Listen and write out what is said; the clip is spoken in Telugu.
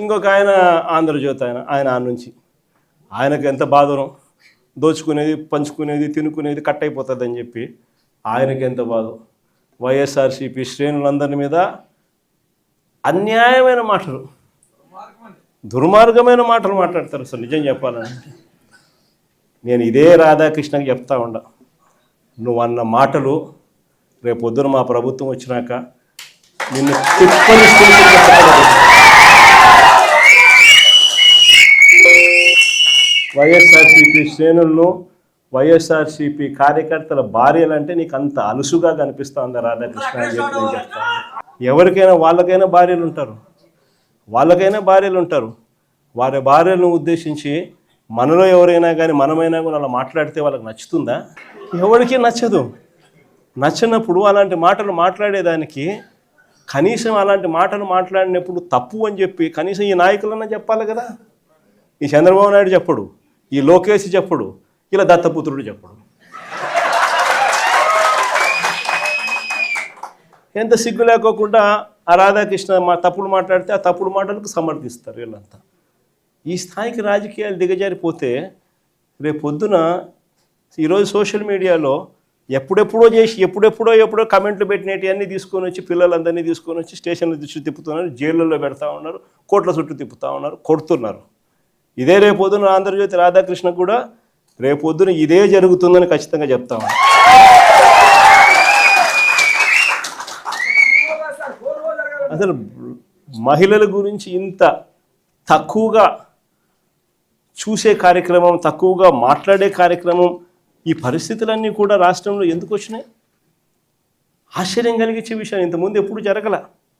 ఇంకొక ఆయన ఆంధ్రజ్యోతి ఆయన ఆ నుంచి ఆయనకు ఎంత బాధరం, దోచుకునేది పంచుకునేది తినుకునేది కట్ అయిపోతుంది అని చెప్పి ఆయనకి ఎంత బాధ. వైఎస్ఆర్సీపీ శ్రేణులందరి మీద అన్యాయమైన మాటలు, దుర్మార్గమైన మాటలు మాట్లాడతారు. అసలు నిజం చెప్పాలంటే నేను ఇదే రాధాకృష్ణకి చెప్తా ఉండా, నువ్వు అన్న మాటలు రేపొద్దున మా ప్రభుత్వం వచ్చినాక నిన్ను తిప్పని వైఎస్ఆర్సీపీ శ్రేణులను, వైఎస్ఆర్సీపీ కార్యకర్తల భార్యలంటే నీకు అంత అలుసుగా కనిపిస్తుందా రాధాకృష్ణ అని చెప్పి నేను చెప్తాను. ఎవరికైనా వాళ్ళకైనా భార్యలు ఉంటారు. వారి భార్యలను ఉద్దేశించి మనలో ఎవరైనా కానీ మనమైనా కూడా అలా మాట్లాడితే వాళ్ళకి నచ్చుతుందా? ఎవరికి నచ్చదు. నచ్చినప్పుడు అలాంటి మాటలు మాట్లాడేదానికి కనీసం అలాంటి మాటలు మాట్లాడినప్పుడు తప్పు అని చెప్పి కనీసం ఈ నాయకులన్నా చెప్పాలి కదా. ఈ చంద్రబాబు నాయుడు చెప్పడు, ఈ లోకేష్ చెప్పడు, ఇలా దత్తపుత్రుడు చెప్పడు. ఎంత సిగ్గు లేకోకుండా ఆ రాధాకృష్ణ తప్పుడు మాట్లాడితే ఆ తప్పుడు మాటలకు సమర్థిస్తారు వీళ్ళంతా. ఈ స్థాయికి రాజకీయాలు దిగజారిపోతే రేపొద్దున ఈరోజు సోషల్ మీడియాలో ఎప్పుడెప్పుడో కమెంట్లు పెట్టినవి అన్నీ తీసుకొని వచ్చి పిల్లలందరినీ తీసుకొని వచ్చి స్టేషన్ల చుట్టూ తిప్పుతున్నారు, జైళ్ళల్లో పెడతా ఉన్నారు, కోట్ల చుట్టూ తిప్పుతూ ఉన్నారు, కొడుతున్నారు. ఇదే రేపొద్దున ఆంధ్రజ్యోతి రాధాకృష్ణ కూడా రేపొద్దున ఇదే జరుగుతుందని ఖచ్చితంగా చెప్తాము. అసలు మహిళల గురించి ఇంత తక్కువగా చూసే కార్యక్రమం, తక్కువగా మాట్లాడే కార్యక్రమం, ఈ పరిస్థితులన్నీ కూడా రాష్ట్రంలో ఎందుకు వచ్చినాయి? ఆశ్చర్యం కలిగించే విషయం. ఇంతకుముందు ఎప్పుడు జరగల.